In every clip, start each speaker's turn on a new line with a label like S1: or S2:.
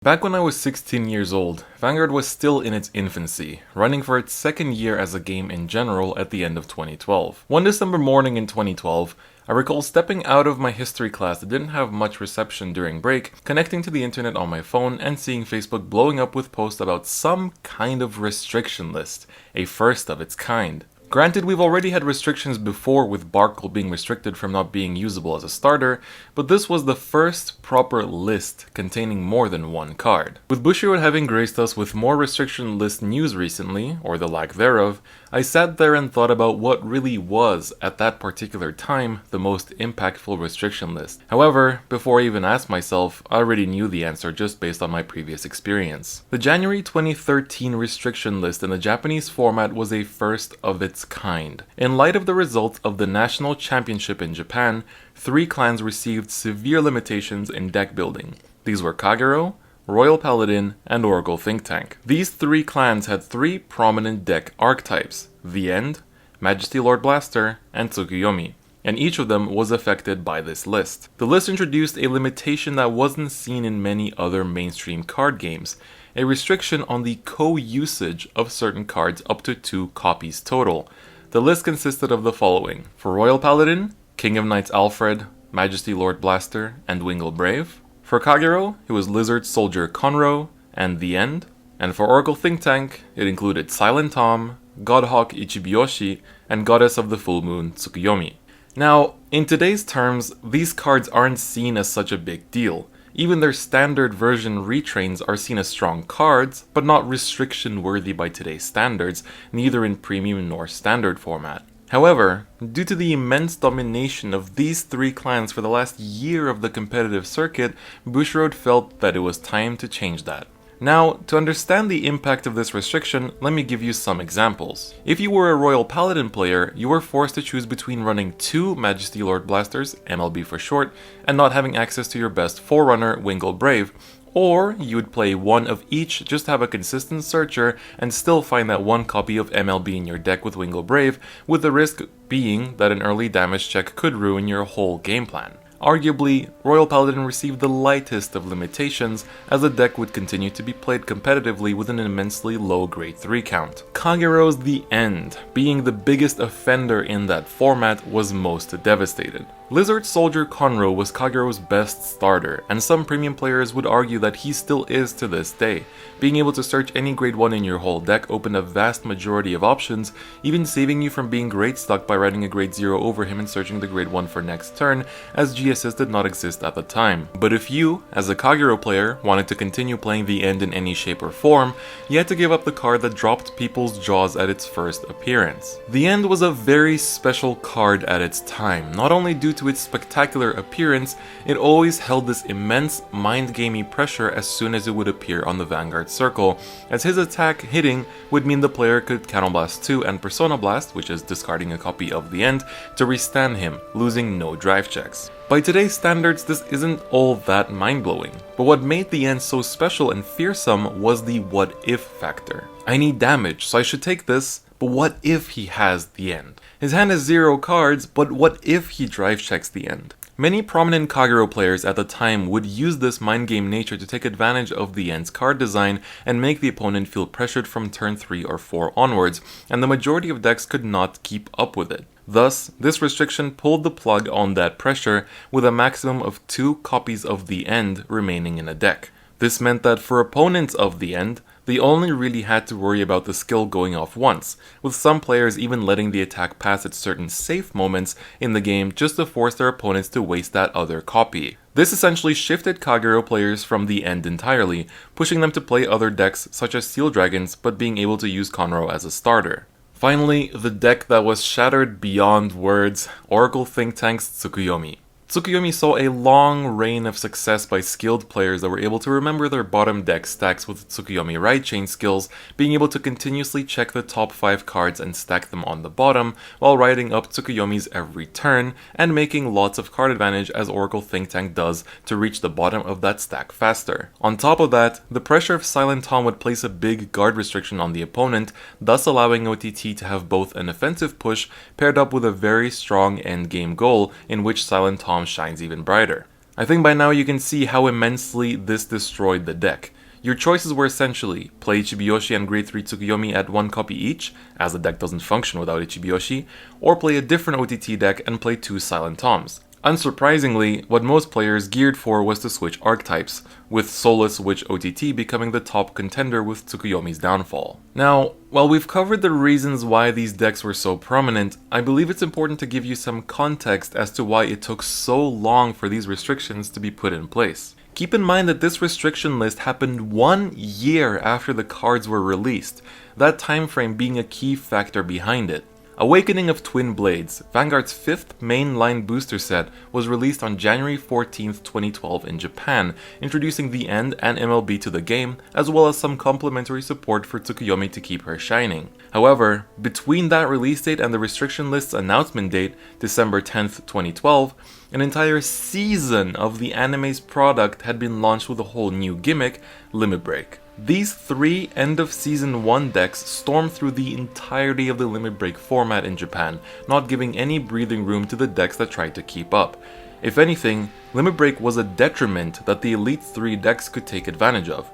S1: Back when I was 16 years old, Vanguard was still in its infancy, running for its second year as a game in general at the end of 2012. One December morning in 2012, I recall stepping out of my history class that didn't have much reception during break, connecting to the internet on my phone and seeing Facebook blowing up with posts about some kind of restriction list, a first of its kind. Granted, we've already had restrictions before with Barkle being restricted from not being usable as a starter, but this was the first proper list containing more than one card. With Bushiroad having graced us with more restriction list news recently, or the lack thereof, I sat there and thought about what really was, at that particular time, the most impactful restriction list. However, before I even asked myself, I already knew the answer just based on my previous experience. The January 2013 restriction list in the Japanese format was a first of its kind. In light of the results of the National Championship in Japan, 3 clans received severe limitations in deck building. These were Kagero, Royal Paladin, and Oracle Think Tank. These 3 clans had 3 prominent deck archetypes: The End, Majesty Lord Blaster, and Tsukuyomi, and each of them was affected by this list. The list introduced a limitation that wasn't seen in many other mainstream card games, a restriction on the co-usage of certain cards up to 2 copies total. The list consisted of the following: for Royal Paladin, King of Knights Alfred, Majesty Lord Blaster, and Wingle Brave. For Kagero, it was Lizard Soldier Conro and The End. And for Oracle Think Tank, it included Silent Tom, Godhawk Ichibiyoshi, and Goddess of the Full Moon Tsukuyomi. Now, in today's terms, these cards aren't seen as such a big deal. Even their standard version retrains are seen as strong cards, but not restriction worthy by today's standards, neither in premium nor standard format. However, due to the immense domination of these 3 clans for the last year of the competitive circuit, Bushiroad felt that it was time to change that. Now, to understand the impact of this restriction, let me give you some examples. If you were a Royal Paladin player, you were forced to choose between running 2 Majesty Lord Blasters, MLB for short, and not having access to your best Forerunner, Wingle Brave, or you would play 1 of each, just have a consistent searcher, and still find that 1 copy of MLB in your deck with Wingle Brave, with the risk being that an early damage check could ruin your whole game plan. Arguably, Royal Paladin received the lightest of limitations, as the deck would continue to be played competitively with an immensely low grade 3 count. Kagero's The End, being the biggest offender in that format, was most devastated. Lizard Soldier Conro was Kagero's best starter, and some premium players would argue that he still is to this day. Being able to search any grade 1 in your whole deck opened a vast majority of options, even saving you from being grade stuck by writing a grade 0 over him and searching the grade 1 for next turn, as GSS did not exist at the time. But if you, as a Kagero player, wanted to continue playing The End in any shape or form, you had to give up the card that dropped people's jaws at its first appearance. The End was a very special card at its time, not only due to its spectacular appearance, it always held this immense mind-gamey pressure as soon as it would appear on the Vanguard circle, as his attack hitting would mean the player could Cannon Blast 2 and Persona Blast, which is discarding a copy of The End, to restand him, losing no drive checks. By today's standards, this isn't all that mind-blowing, but what made The End so special and fearsome was the what-if factor. I need damage, so I should take this, but what if he has The End? His hand has 0 cards, but what if he drive checks The End? Many prominent Kagero players at the time would use this mind game nature to take advantage of The End's card design and make the opponent feel pressured from turn 3 or 4 onwards, and the majority of decks could not keep up with it. Thus, this restriction pulled the plug on that pressure, with a maximum of 2 copies of The End remaining in a deck. This meant that for opponents of The End, they only really had to worry about the skill going off once, with some players even letting the attack pass at certain safe moments in the game just to force their opponents to waste that other copy. This essentially shifted Kagero players from The End entirely, pushing them to play other decks such as Steel Dragons, but being able to use Conro as a starter. Finally, the deck that was shattered beyond words, Oracle Think Tank's Tsukuyomi. Tsukuyomi saw a long reign of success by skilled players that were able to remember their bottom deck stacks with Tsukuyomi right chain skills, being able to continuously check the top 5 cards and stack them on the bottom, while riding up Tsukuyomi's every turn, and making lots of card advantage as Oracle Think Tank does to reach the bottom of that stack faster. On top of that, the pressure of Silent Tom would place a big guard restriction on the opponent, thus allowing OTT to have both an offensive push paired up with a very strong endgame goal in which Silent Tom shines even brighter. I think by now you can see how immensely this destroyed the deck. Your choices were essentially play Ichibiyoshi and grade 3 Tsukuyomi at 1 copy each, as the deck doesn't function without Ichibiyoshi, or play a different OTT deck and play 2 Silent Toms. Unsurprisingly, what most players geared for was to switch archetypes, with Soulless Witch OTT becoming the top contender with Tsukuyomi's downfall. Now, while we've covered the reasons why these decks were so prominent, I believe it's important to give you some context as to why it took so long for these restrictions to be put in place. Keep in mind that this restriction list happened 1 year after the cards were released, that time frame being a key factor behind it. Awakening of Twin Blades, Vanguard's 5th mainline booster set, was released on January 14th, 2012 in Japan, introducing the End and MLB to the game, as well as some complimentary support for Tsukuyomi to keep her shining. However, between that release date and the restriction list's announcement date, December 10th, 2012, an entire season of the anime's product had been launched with a whole new gimmick, Limit Break. These 3 end of season 1 decks stormed through the entirety of the Limit Break format in Japan, not giving any breathing room to the decks that tried to keep up. If anything, Limit Break was a detriment that the Elite 3 decks could take advantage of.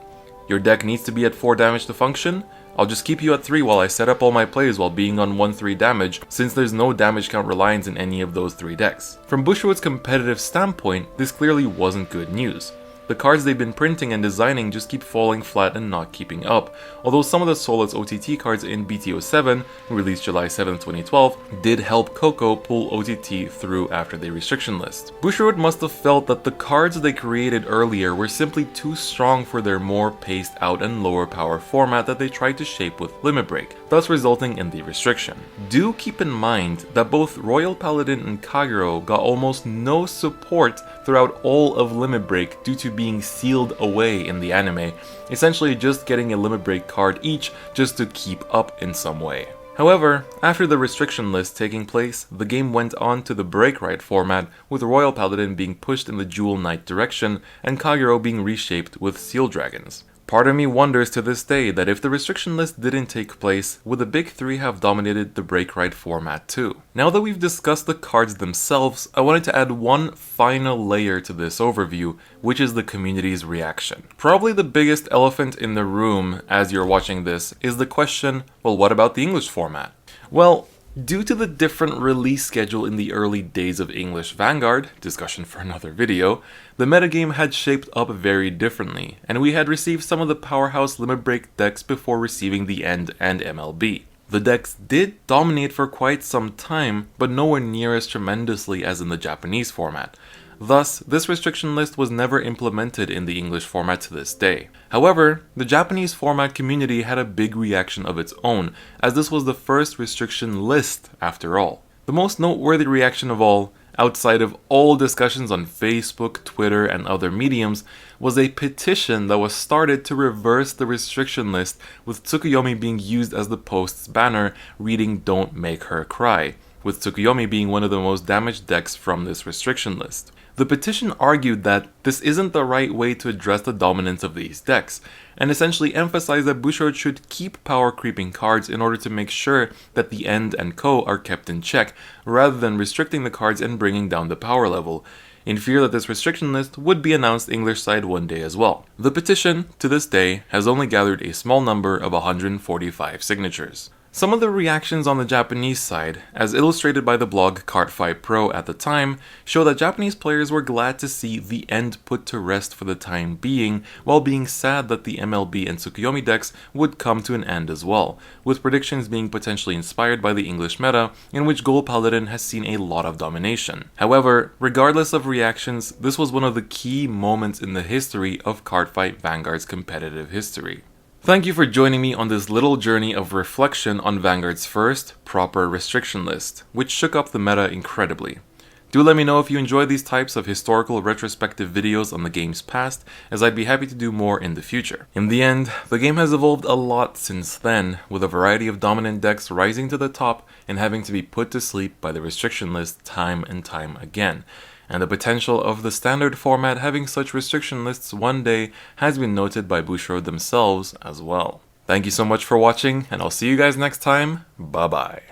S1: Your deck needs to be at 4 damage to function? I'll just keep you at 3 while I set up all my plays while being on 1-3 damage, since there's no damage count reliance in any of those 3 decks. From Bushiroad's competitive standpoint, this clearly wasn't good news. The cards they've been printing and designing just keep falling flat and not keeping up, although some of the Soulless OTT cards in BTO7, released July 7, 2012, did help Coco pull OTT through after the restriction list. Bushiroad must have felt that the cards they created earlier were simply too strong for their more paced out and lower power format that they tried to shape with Limit Break, thus resulting in the restriction. Do keep in mind that both Royal Paladin and Kagero got almost no support throughout all of Limit Break due to being sealed away in the anime, essentially just getting a Limit Break card each just to keep up in some way. However, after the restriction list taking place, the game went on to the Break Right format, with Royal Paladin being pushed in the Jewel Knight direction and Kagero being reshaped with Seal Dragons. Part of me wonders to this day that if the restriction list didn't take place, would the big 3 have dominated the Break Right format too? Now that we've discussed the cards themselves, I wanted to add one final layer to this overview, which is the community's reaction. Probably the biggest elephant in the room as you're watching this is the question, well, what about the English format? Well, due to the different release schedule in the early days of English Vanguard, discussion for another video, the metagame had shaped up very differently, and we had received some of the powerhouse Limit Break decks before receiving the End and MLB. The decks did dominate for quite some time, but nowhere near as tremendously as in the Japanese format. Thus, this restriction list was never implemented in the English format to this day. However, the Japanese format community had a big reaction of its own, as this was the first restriction list after all. The most noteworthy reaction of all, outside of all discussions on Facebook, Twitter, and other mediums, was a petition that was started to reverse the restriction list, with Tsukuyomi being used as the post's banner reading "Don't Make Her Cry", with Tsukuyomi being one of the most damaged decks from this restriction list. The petition argued that this isn't the right way to address the dominance of these decks, and essentially emphasized that Bushiroad should keep power creeping cards in order to make sure that the End and Co are kept in check, rather than restricting the cards and bringing down the power level, in fear that this restriction list would be announced English side one day as well. The petition, to this day, has only gathered a small number of 145 signatures. Some of the reactions on the Japanese side, as illustrated by the blog CardfightPro at the time, show that Japanese players were glad to see the End put to rest for the time being, while being sad that the MLB and Tsukuyomi decks would come to an end as well, with predictions being potentially inspired by the English meta, in which Gold Paladin has seen a lot of domination. However, regardless of reactions, this was one of the key moments in the history of Cardfight Vanguard's competitive history. Thank you for joining me on this little journey of reflection on Vanguard's first proper restriction list, which shook up the meta incredibly. Do let me know if you enjoy these types of historical retrospective videos on the game's past, as I'd be happy to do more in the future. In the end, the game has evolved a lot since then, with a variety of dominant decks rising to the top and having to be put to sleep by the restriction list time and time again. And the potential of the standard format having such restriction lists one day has been noted by Bushiroad themselves as well. Thank you so much for watching, and I'll see you guys next time. Bye bye.